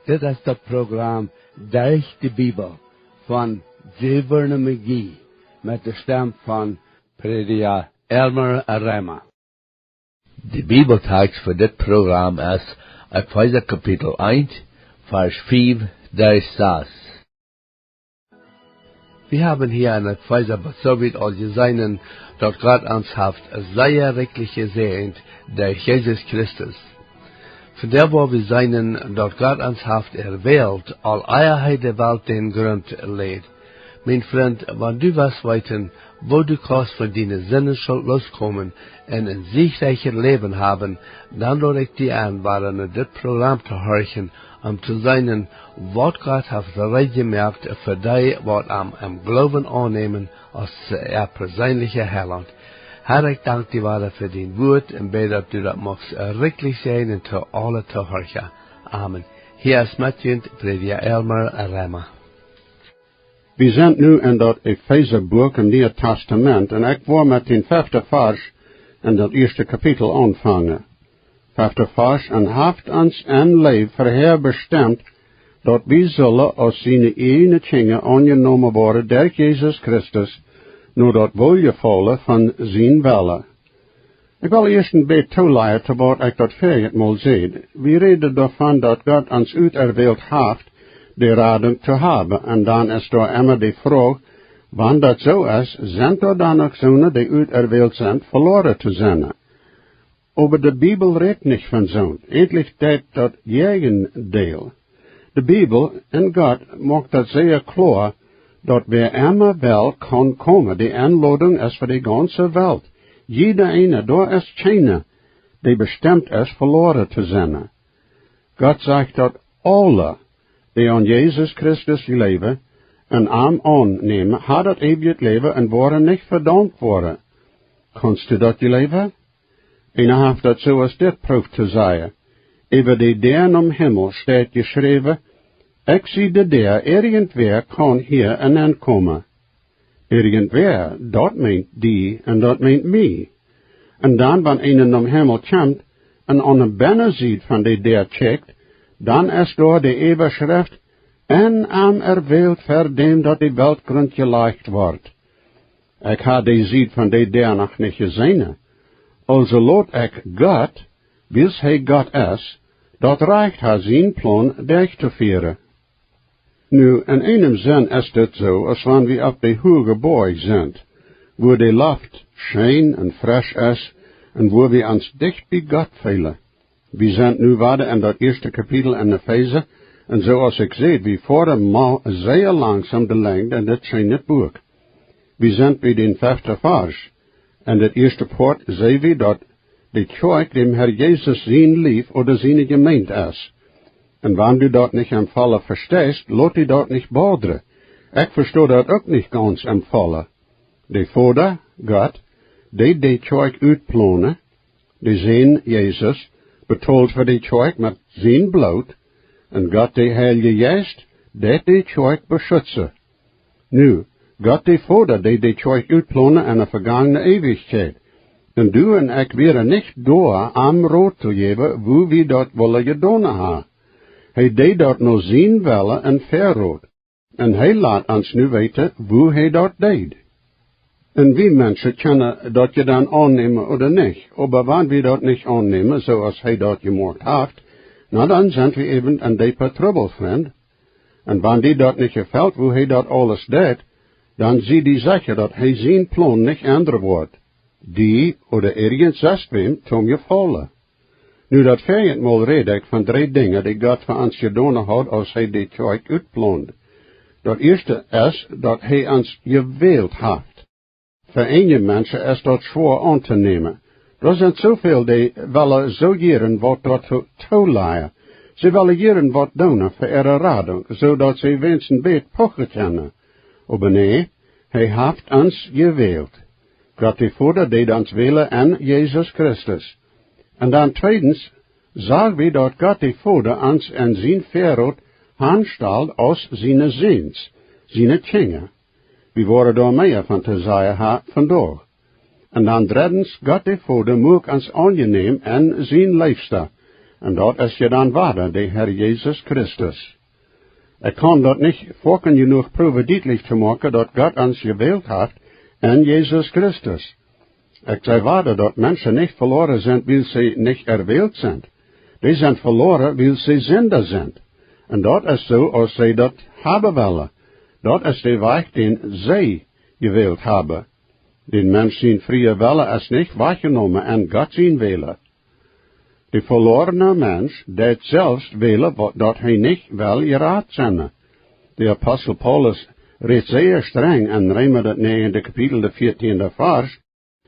Dit is het programma Derch de Bibel van Zilverne Magie met de stem van prediker Elmer Rema. De Bibeltekst voor dit programma is Efeesa Kapital 1, vers 5, daar staat. Wir haben hier in Efeesa besobit al gesehen, dass Gott uns haft sehr reichlich gesehnt durch Jesus Christus. Von der wo wir seinen, dass Gott uns haft erwählt, all Eierheit der Welt den Grund lädt. Mein Freund, wenn du was weiten, wo du kannst von deinen Sinnen schon loskommen und ein siegreiches Leben haben, dann lade ich dir an, waren das Programm zu horchen, zu sein, was Gott hat gemerkt für die, was am Glauben annehmen, als persönliche Heiland. Herr, ich danke dir für dein Wort und bete, dass du das magst wirklich sein und zu alle zu horchen. Amen. Hier ist Matthew, prediker Elmer Rema. We zijn nu in dat Efeesa-boek in het Testament en ik wil met den 5e vers in dat eerste kapitel aanvangen. 5e vers, en heeft ons een leven voorherbestemd, dat wij zullen als zijn ene dingen aangenomen worden door Jezus Christus, nu dat welgevallen van zijn wille. Ik wil eerst een beetje toeleiden tot wat ik dat vergeten zei. We reden daarvan dat God ons uiterweeld heeft, de rading te hebben. En dan is er immer de vraag, wanneer dat zo is, zijn er dan ook zonen die uiterweeld zijn, verloren te zijn. Aber de Bibel redt niet van zo'n. Eindelijk deed dat gegendeel. De Bibel en God maakt dat zeer klaar, dat wer immer wel kan komen. Die aanlouding is voor de ganze wereld. Jeder ene, daar is keine, die bestemd is verloren te zijn. God zegt dat alle, die aan Jezus Christus leven en hem aannemen, had het eeuwig leven en worden niet verdampt worden. Kannst du dat leven? En heeft dat zoals dit proef te zeggen. Over de deren om Himmel staat geschreven, ik zie de der, irgendwer kan hier en aankomen. Irgendwer, dat meent die en dat meent mij. En dan, wanneer een om Himmel komt en aan de binnenzijde van de der checkt, dan is door de Eberschrift, en am erwählt voor dem dat die Weltgrund geleicht wordt. Ik had de ziet van de der nog niet gezien. Also lot ik God, bis hij God is, dat reicht haar zijn plan durch te vieren. Nu, in einem zin is het zo, als wanneer we op de hoge boy zijn, wo de lucht schön en frisch is, en wo we ons dicht bij God voelen. We zijn nu waarde in dat eerste kapitel in Efeesa, en zoals ik zei, we voeren maar zeer langzaam de lengte in dit schöne boek. We zijn bij den 5e vers. En het eerste poort zei we dat de kerk dem Herr Jezus zijn lief oder zijn gemeente is. En wanneer du dat niet im Falle verstehst, laat die dat niet boderen. Ik verstoor dat ook niet ganz im Falle. De Vader, God, die de kerk uitplannen, de Zoon Jezus, betaalt voor de kerk met zijn bloed, en God de Heilige Geest, dat de kerk beschützen. Nu, God de Vader, die de kerk uitplannen in de vergangene eeuwigheid. En du en ik waren niet door am rood te geven, hoe we dat willen gedaan hebben. Hij deed dat nog zien willen en verrood. En hij laat ons nu weten hoe hij dat deed. En wie mensen kunnen dat je dan aannemen of niet. Maar wanneer we dat niet aannemen, zoals hij dat gemaakt heeft, nou dan zijn we even een dieper trouble, vriend. En wanneer die dat niet gefällt, hoe hij dat alles deed, dan zie die zeggen dat hij zijn plan niet ändern wordt. Die, oder ergens zegt wem, tom je vallen. Nu dat vijandmal red ik van 3 dingen die God voor ons gedaan had als hij die kerk uitplant. Dat eerste is dat hij ons gewild heeft. Voor ene mensen is dat zwaar aan te nemen. Er zijn zoveel die willen zo jaren wat dat toeleien. Ze willen jaren wat doen voor ihre rading, zodat ze wensen beet pochen kunnen. Maar nee, hij heeft ons gewild. God de Vader deed ons willen en Jezus Christus. En dan tweedens, zagen we dat God de Vader ons en zijn verrood aanstelt als zijn ziens, zijn kinderen. We worden daar meer van te zeggen vandaag. En dan drittens, God de Vader moet ons aangeneem en zijn leefstijl. En dat is je dan waarde, de Heer Jezus Christus. Ik kan dat niet volken genoeg proeven duidelijk te maken dat God ons gewählt heeft en Jezus Christus. Ik zei waarde dat mensen niet verloren zijn, weil ze niet erwählt zijn. Die zijn verloren, weil ze zinder zijn. En dat is zo als zij dat hebben willen. Dat is de weg den zij gewählt hebben. Den mens zijn vrije wille is niet wahrgenomen en God zijn wille. De verlorene mens deed zelfs willen dat hij niet wel geraad zijn. De apostel Paulus redt zeer streng en Römer het 9e kapitel, de 14e vers,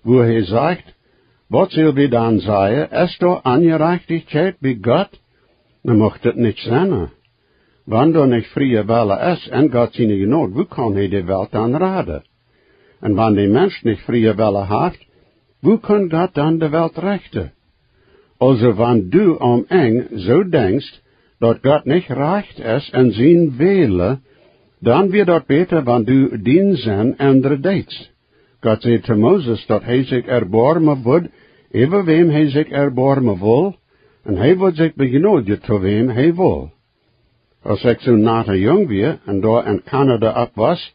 wo hij zegt, wat zullen we dan zeggen, is er ongerechtigheid bij God? Dan mocht het niet zijn. Wanneer er niet vrije wille is en God zijn genade, hoe kan hij de welt dan raden? En wanneer de mens niet vrije wille heeft, hoe kan God dan de welt rechten? Also wanneer du om eng zo denkst, dat God niet recht is en zijn wille, dan wird dat beter wanneer du dien zijn andere deeds. God zei te Mozes dat hij zich erbarmen wordt, even wem hij zich erbarmen wil, en hij wordt zich begenodigen te wem hij wil. Als ik zo nader jong weer, en daar in Canada op was,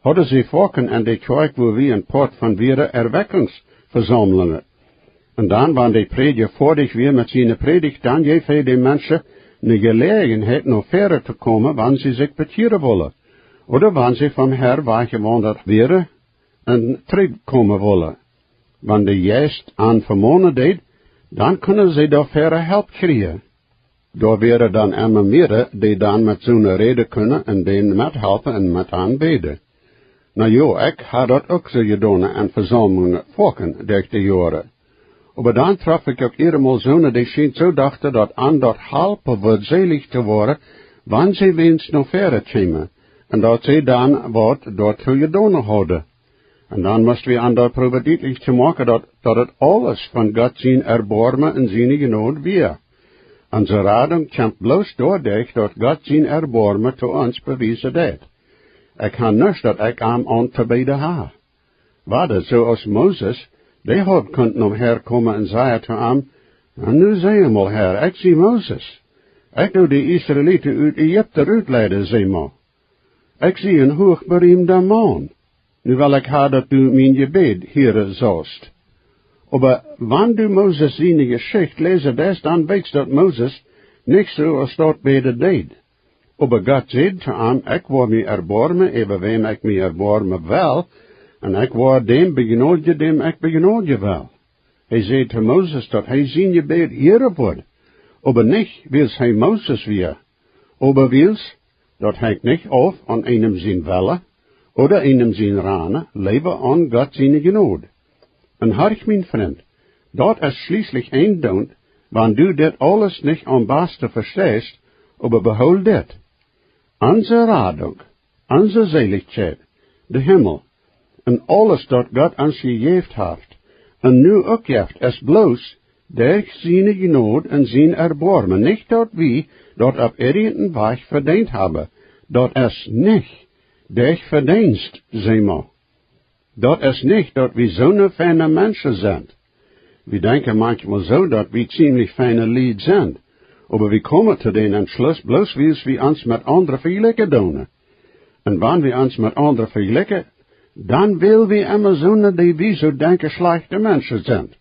hadden ze volken in de kerk waar we een part van waren erwekkingsverzamelingen. En dan, wanneer de prediker voordig weer met zijn predigt, dan geeft hij de mensen een gelegenheid nog verder te komen, wanneer ze zich bekeren willen. Of wanneer ze van her weggewanderd werden en terugkomen willen. Wanneer de juist aan vermonen deed, dan kunnen ze daar verder hulp krijgen. Daar werden dan immer meer die dan met zo'n reden kunnen en den met helpen en met aanbeden. Nou ja, ik had dat ook zo gedaan en verzamelingen volken door de jaren. Maar dan traf ik ook eenmaal zonen die schijnt zo dachten dat aan dat helpen wordt zelig te worden, wanneer ze winst nog verder komen. En dat ze dan wat daartoe gedaan hadden. En dan moesten we aan dat proberen duidelijk te maken dat het alles van God zijn erbarmen en zijn genade weer. Onze rading komt bloos doordat dat God zijn erbarmen te ons bewijzen deed. Ik kan niet dat ik aan te bidden ha. Wat zoals Mozes, die had kunt om herkomen en zei te hem, en nu zei hem al her, ik zie Mozes. Ik doe de Israëlieten uit Egypte uitleiden, zei maar. Ik zie een hoogbereemde man. Nu wil ik ha dat u mijn gebed hier zoust. Maar wanneer du Mozes zijn geschicht lezen des, dan weet dat Mozes niet zo als dat bede deed. Maar God zei te hem, ik word mij erbarmen, even wem ik mij erbarmen wel, en ik word dem begenodje, dem ik begenodje wel. Hij zei te Mozes dat hij zijn gebed hier wordt. Maar niet wils hij Mozes weer. Maar wils dat hij niet of aan einem zijn welle, oder einem zijn rane, leven aan God zijn genade. En hark mijn vriend, dat is schließlich een doen, wanneer du dit alles niet am beste verstehst, maar behoud dit. Onze radung, onze zaligheid, de hemel, en alles dat God ons gegeven heeft, en nu ook heeft, is bloos, durch zijn genade en zijn erbarmen, niet dat wie dat op irgendein weg verdiend hebben, dat is niet durch verdienst, zeg maar. Dat is niet dat we zo'n fijne mensen zijn. We denken manchmal zo dat we ziemlich fijne lied zijn. Maar we komen tot den Entschluss, bloos wils we ons met anderen vergelijken doen. En wanneer we ons met anderen vergelijken, dan wil we immer zo'n die we zo denken slechte mensen zijn.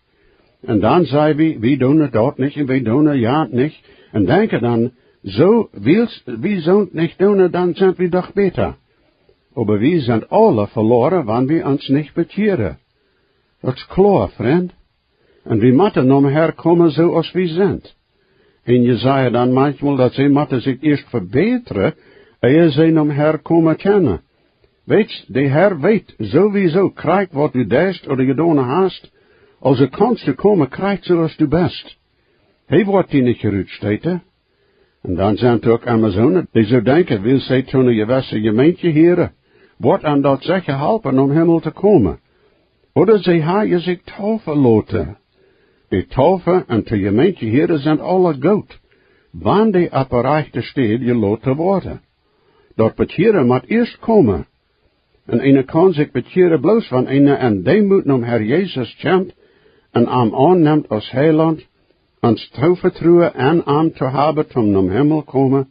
En dan zeggen we doen dat niet en we doen ja niet. En denken dan, zo wils we zo niet doen, dan zijn we toch beter. Maar we zijn alle verloren, wanneer we ons niet bekeren. Dat is klaar, vriend. En we moeten om herkomen zoals we zijn. En je zei dan manchmal dat ze moeten zich eerst verbeteren, eer ze om herkomen kennen. Weet, de Heer weet sowieso, krijg wat u deest of gedaan hast, als je kanst te komen, krijgt zoals u best. Hij wordt die niet geruutsteten. En dan zijn er ook Amazonen die zo denken, wil zij toen een gewisse gemeente heren, wordt aan dat zeggen helpen om hemel te komen. Oder zij haaien zich taufen laten. De taufen en de gemeente heren zijn alle goed. Wanneer die apparaten steed je laten worden. Dat bekeren moet eerst komen. En een kan zich bekeren bloos van een en deemoed om Herr Jezus kent en hem aanneemt als heiland ons toevertrouwen en aan te hebben om naar hemel komen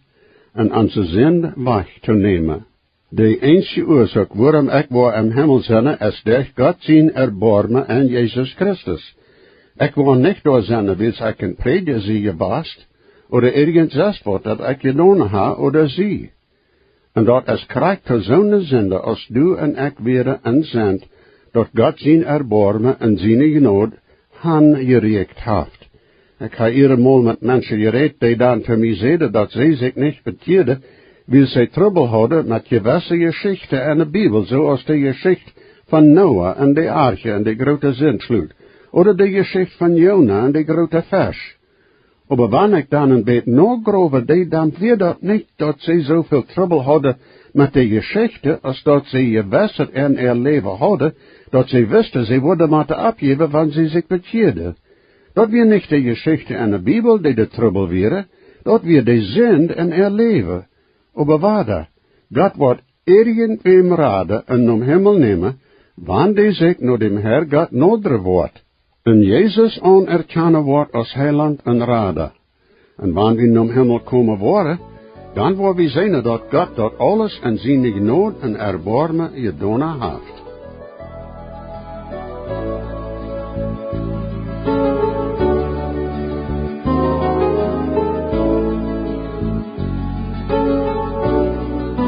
en onze zin weg te nemen. De enige oorzaak waarom ik wil in hemel zijn, is door God zijn erbarmen en Jezus Christus. Ik wil niet door zijn, wils ik een prediker zie bast, oder irgendwas wat dat ik gedaan ha oder zie. En dat is krijgt tot zo'n zinde als du en ik weer inzend, dat God zijn erbarmen en zijn genade han gereikt heeft. Ik ga eenmaal met mensen gereed die dan te mij zeiden dat zij zich niet betierden, wil zij trouble hadden met gewisse geschichten in de Bibel, zoals de geschichte van Noah en de arche en de grote zindvloed, oder de geschichte van Jona en de grote vis. Maar wanneer ik dan een beetje nagrove deed, dan weer dat niet dat zij zoveel trouble hadden met de geschichte, als dat zij gewisseld in haar leven hadden, dat zij wisten zij worden moeten afgeven wanneer zij zich betierden. Dat weer niet de geschichte in de Bibel die de trouble wieren, dat weer de zin in haar leven. Maar waarde, God wordt irgendwem raden en om hemel nemen, wanneer die zich naar dem Herr God nodig wordt. En Jezus anerkennen wordt als heiland en rader. En wanneer we naar hemel komen worden, dan wordt we zien dat God dat alles in zijn genade en erbarmen gedaan heeft. Jesus,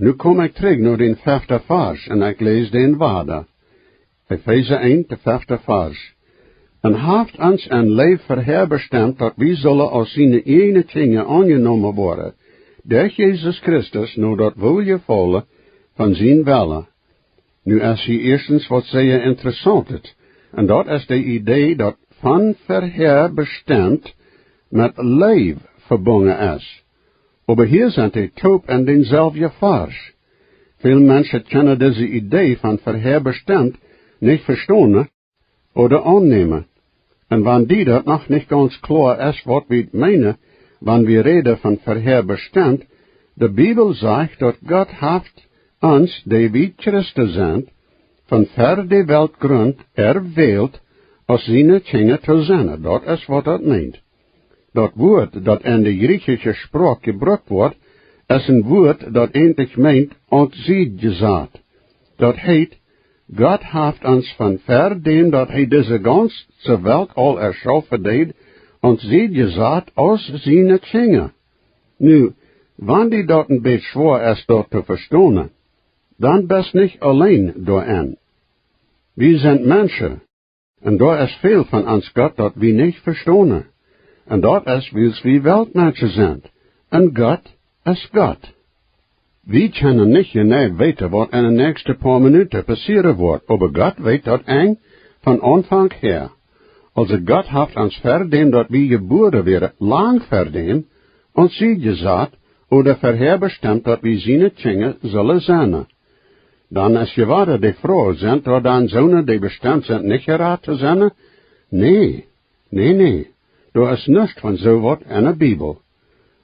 nu kom ik terug naar de 5e vers en ik lees den waarde. Efeesa 1, de 5e vers. En haft ons een leef verherbestemd, dat wij zullen als zijn ene dingen aangenomen worden, door Jezus Christus, nou dat welgevallen van zijn wille. Nu is hier eerstens wat zeer interessant is, en dat is de idee dat van verherbestemd met leef verbonden is. Maar hier zijn de top en denzelfde vers. Veel mensen kunnen deze idee van verherbestemd niet verstaan oder aannemen. En wanneer die dat nog niet ganz klaar is wat we meinen, wanneer we reden van verherbestemd, de Bibel zegt dat God heeft ons, die we Christus zijn, van ver de weltgrond erwählt, als zijn dingen te zijn. Dat is wat dat meent. Dat woord dat in de Griechische spraak gebruikt wordt, is een woord dat eigenlijk meent ontzietgezaad. Dat heet, God heeft ons van verdien dat hij deze ganse welt al erschaffen deed, ontzietgezaad als zijn dingen. Nu, wanneer die dat een beetje zwaar is dat te verstaan, dan best niet alleen doorin. We zijn mensen, en daar is veel van ons God dat we niet verstaan. En dat is wils we weltmensen zijn. En God is God. We kunnen niet genau weten wat in de nächste paar minuten passeren wordt, maar God weet dat eng van aanvang her. Also God heeft ons verdien dat we geboren werden, lang verdien, ons zietgezaad, oder verherbestemd dat we zijn dingen zullen zijn. Dan is je waar de vrouw zijn, dat dan zonen die bestemd zijn niet geraad te zijn? Nee. Er is niets van zo wat in de Bibel.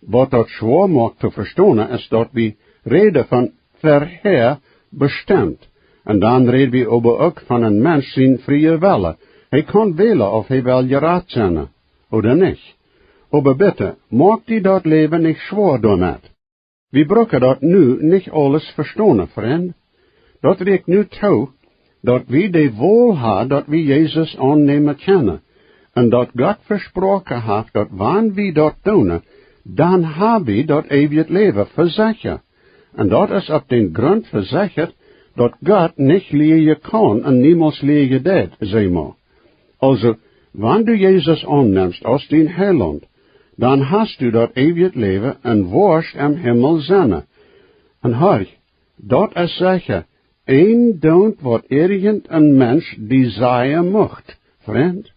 Wat dat zwaar maakt te verstaan is dat we reden van verherbestemd. En dan reden we ook van een mens zijn vrije wille. Hij kan willen of hij wil geraad zijn, oder niet. Maar bitte, maak die dat leven niet zwaar daarmee. We brokken dat nu niet alles verstaan, vriend. Dat reikt nu toe, dat we de wohl hebben dat we Jezus aannemen kennen. En dat God versproken heeft dat wanneer we dat doen, dan hebben we dat eeuwig leven verzekerd. En dat is op den grond verzekerd dat God niet leer kan en niemals leer deed, zeg maar. Also, wanneer du Jezus aanneemt als den heiland, dan hast du dat eeuwig leven en worst im Himmel zijn. En hoor, dat is zeker, één doet wat irgend een mens desire mocht, vriend.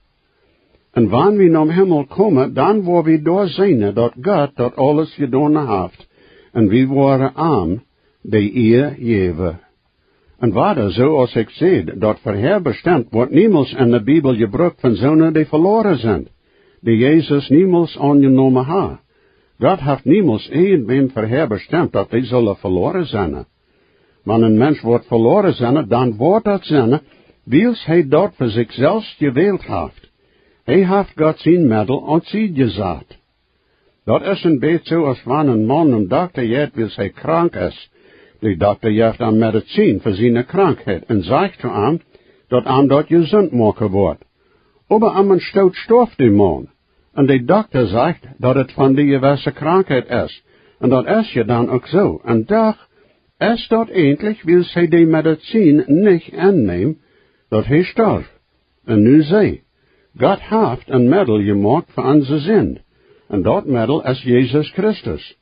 En wanneer we naar Himmel komen, dan worden we doorzien dat God dat alles gedaan heeft. En we worden arm, de eer geven. En waar zoals ik zei, dat verherbestemd wordt niemals in de Bibel gebruikt van zonen die verloren zijn, die Jezus niemals aangenomen heeft. God heeft niemals een verherbestemd dat die zullen verloren zijn. Wanneer een mens wordt verloren zijn, dan wordt dat zijn, wils hij dat voor zichzelf gewild heeft. Hij heeft God zijn middel ontzietgezaad. Dat is een beetje zoals wanneer een man een dokter jet wils hij krank is. De dokter geeft aan medicijn voor zijn krankheid en zegt te hem dat hem dat gezond maken wordt. Maar aan een stoot stof die man. En de dokter zegt dat het van die gewisse krankheid is. En dat is je dan ook zo. En toch is dat eindelijk wils hij die medicijn niet aanneemt, dat hij sterft. En nu zei, God heeft een middel gemaakt voor onze zin. En dat middel is Jezus Christus.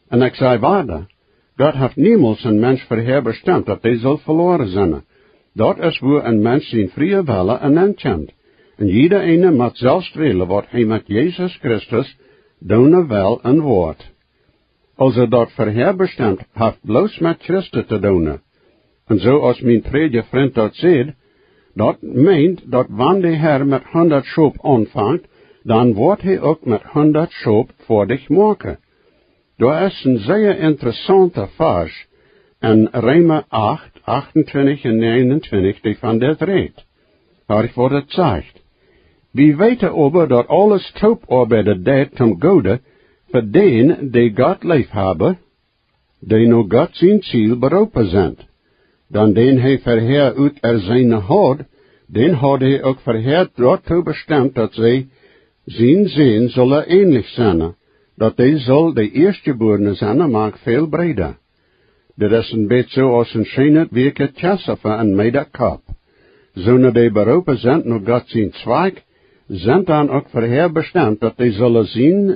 En ik zei waarde, God heeft niemals een mens verherbestemd dat hij zal verloren zijn. Dat is waar een mens zijn vrije wille en aankent. En ieder ene moet zelfs willen wat hij met Jezus Christus doen wil en wordt. Als dat verherbestemd heeft bloos met Christus te doen. En zoals mijn tweede vriend dat zei, dat meent dat wanneer de Heer met 100 schop aanvangt, dan wordt hij ook met 100 schop voor dich maken. Daar is een zeer interessante vers in Römer 8, 28 en 29 die van dit redt. Waar wordt het zegt. We weten over dat alles toeparbeiden deed ten gode voor den die God lief hebben, die nu God zijn ziel beroepen zijn. Dan den hij verheer uit zijn houd, den had hij ook verheer daartoe bestemd dat zij zijn zin zullen ähnlich zijn, dat hij zal de eerstgeborene zijn, maar veel breder. Dit is een beetje als een schijnet weke tjessefe en meidekap. Zonen die beroepen zijn naar God zijn zweig, zijn dan ook voorherbestemd dat die zullen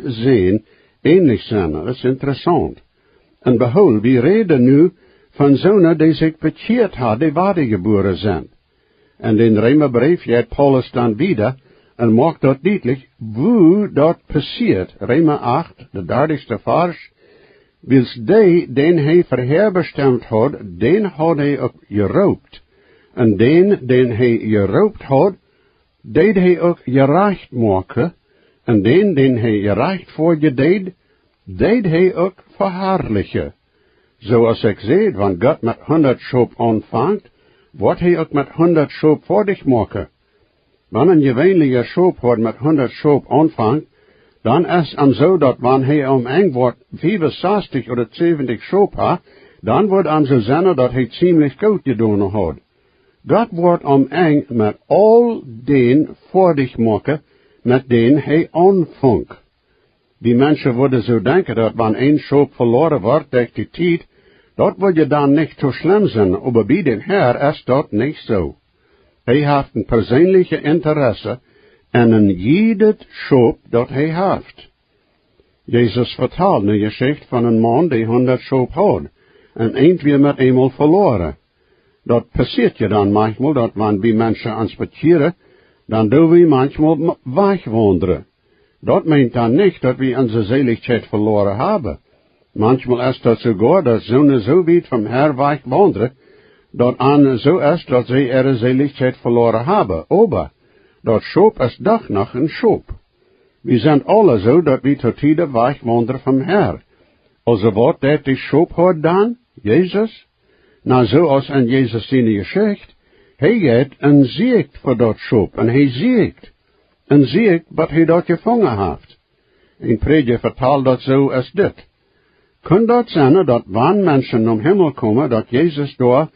zijn, ähnlich zijn. Dat is interessant. En behold, we reden nu van zonen die zich bekeerd hadden, die wedergeboren zijn. En in Römerbrief gaat Paulus dan wieder en maakt dat duidelijk, hoe dat passiert. Römer 8, de 30ste vers, wils die, den hij voorherbestemd had, den had hij ook geroopt. En den hij geroopt had, deed hij ook gerecht maken. En den hij gerecht voor je deed hij ook verherrlichen. Zoals ik zei, wanneer God met 100 schop aanvangt, wordt hij ook met 100 schop voor dich maken. Wanneer een gewöhnliche schop wordt met 100 schop aanvangt, dan is het zo dat wanneer hij eng wordt 65 of 70 schop had, dan wordt het zo zijn dat hij ziemlich goed gedaan had. God wordt eng met al den voor dich maken, met den hij aanvangt. Die mensen worden zo denken dat wanneer een schop verloren wordt durch die tijd, dat wil je dan niet zo slim zijn, maar bij de Heer is dat niet zo. Hij heeft een persoonlijke interesse en een jedet schop dat hij heeft. Jezus vertelt een geschichte van een man die 100 schop had en eind weer met eenmaal verloren. Dat passiert je dan manchmal, dat wanneer mensen aan spazieren, dan doen we manchmal wegwandelen. Dat meent dan niet dat we onze zeligheid verloren hebben. Manchmal is dat sogar dat zonen zo weit vom Herr wegwandelen, dat aan zo is dat zij ihre zeligheid verloren hebben. Aber, dat schop is doch nog een schop. We zijn alle zo dat we tot tijde wegwandelen vom Herr. Also wat deed die schop had dan? Jezus? Nou, zoals in Jezus zijn geschicht, hij heeft een ziekt voor dat schop, en hij ziekt. Een ziekt wat hij dat gevangen heeft. Een prediker vertaalt dat zo als dit. Kan dat zijn dat wanneer mensen om Himmel komen, dat Jezus door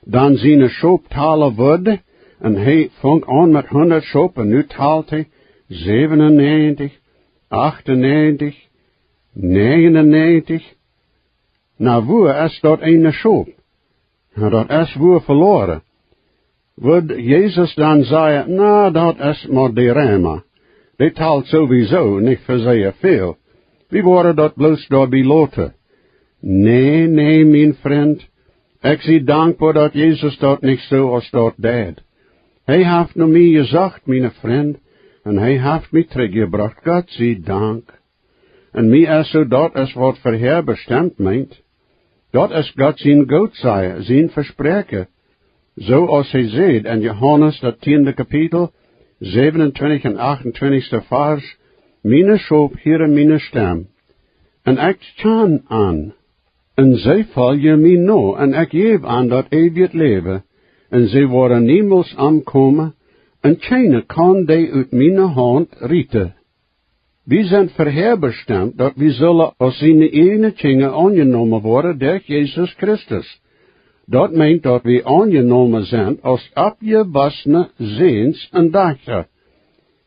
dan zijn schop talen wordt, en hij vangt aan met 100 schop, en nu taalt hij 97, 98, 99. Nou, waar is dat ene schop? Nou, dat is waar verloren. Wordt Jezus dan zeggen, nou, dat is maar de rema. Die taalt sowieso niet voor zeer veel. Wie worden dat bloos door beloten? Nee, mijn vriend. Ik zie dankbaar dat Jezus dat niet zo als dat deed. Hij heeft naar mij gezegd, mijn vriend, en hij heeft mij teruggebracht. God zie dank. En mij is zo dat is wat voor Heer bestemd meent. Dat is God zijn goedzij, zijn verspreken. Zoals hij zegt in Johannes, dat 10e kapitel, 27 en 28ste vers, Meine schop hier mijn stem, en ik kan aan, en zij val je mij no, en ik geef aan dat eeuwig leven, en zij worden niemals aankomen, en keine kan die uit mijn hand rieten. We zijn voorherbestemd dat we zullen als zijn ene dingen aangenomen worden door Jezus Christus. Dat meent dat we aangenomen zijn als abgewassene ziens en dachten.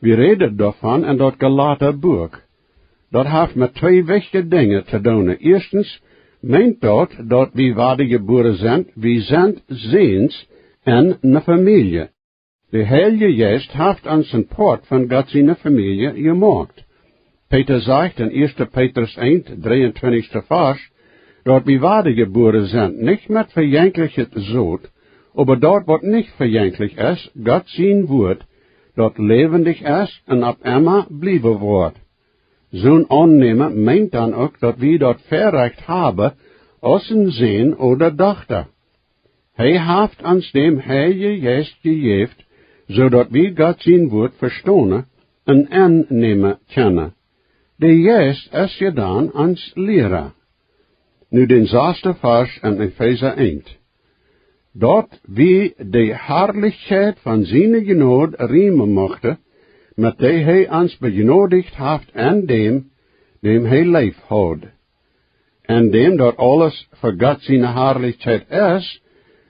We reden daarvan in dat Galater boek. Dat heeft met twee wichtige dingen te doen. Eerstens meent dat we wedergeboren zijn, we zijn ziens en een familie. De Heilige Geest heeft ons een poort van God zijn familie gemaakt. Peter zegt in 1 Petrus 1, 23ste vers, dat we wedergeboren zijn, niet met verjankelijkheid zoot, aber dat wat niet verjankelijk is, God zijn woord, dat levendig is en op immer blijven wordt. Zo'n aannemen meent dan ook dat we dat verrecht hebben als een zin oder dochter. Hij heeft ons dem Heilige Geest gegeven, zodat we God zijn woord verstaan en aannemen kunnen. De Geest is gedaan als leraar. Nu den 6e vers in Efeesa 1. Dat we de herrlichheid van zijn genade riemen mochten, met die hij ons begenodigd heeft en dem hij lief houdt. En dem dat alles voor God zijn herrlichheid is,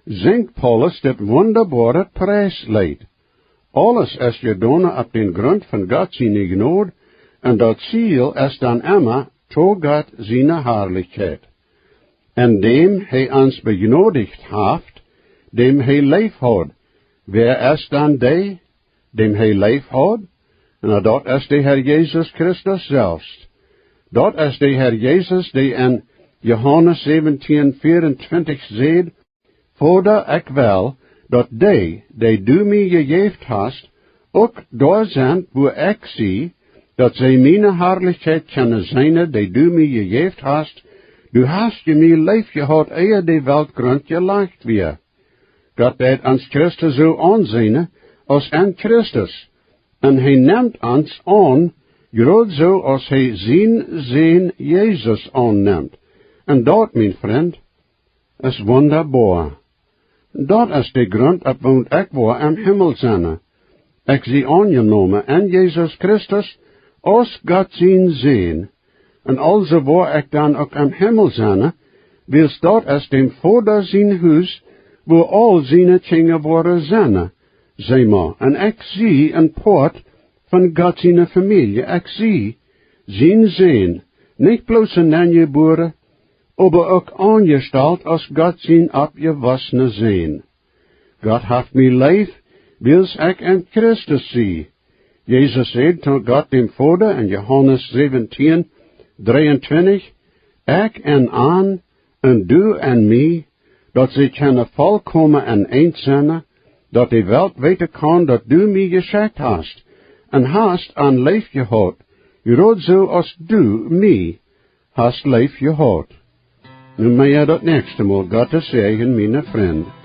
zingt Paulus dit wonderbare prijslied. Alles is gedaan op den grond van God zijn genade, en dat ziel is dan immer to God zijn herrlichheid. en dem hij ons benodigd haft, dem hij lief had. Wer is dan die, dem hij lief had? En dat is de Heer Jezus Christus zelfs. Dat is de Heer Jezus die in Johannes 17:24 zegt, Vader, ik wil, dat die du mij gegeven hast, ook daar zijn, wo ik zie, dat zij mijn heerlijkheid kunnen zijn, die du mij gegeven hast. Du hast je mij lief gehad, eer de weltgrond gelegd weer. God deed ons Christus zo aanzien, als in Christus. En hij neemt ons aan, groot zo als hij zijn Jezus aanneemt. En dat, mijn vriend, is wonderbaar. Dat is de grond op woont ik waar im Himmel zijn. Ik zie aangenomen in Jezus Christus als God zijn zin. En also waar ik dan ook im Himmel zijn, wils dat is dem Vader zijn huis, wo al zijn dingen worden zijn. Zeg maar, en ik zie een poort van God zijn familie. Ik zie zijn zin, niet bloos een nangeboren, aber ook aangesteld als God zijn opgewassene zin. God heeft mij lief, wils ik in Christus zie. Jezus zei tot God dem Vader in Johannes 17:23, ik en aan, en du en mij, dat ze kunnen volkomen en eens zijn, dat de wereld weten kan dat du mij geschikt hast, en hast aan lief gehad, groot zo als du mij hast lief gehad. Nu mij dat nächste Mal Gottes zegen, mijn vriend.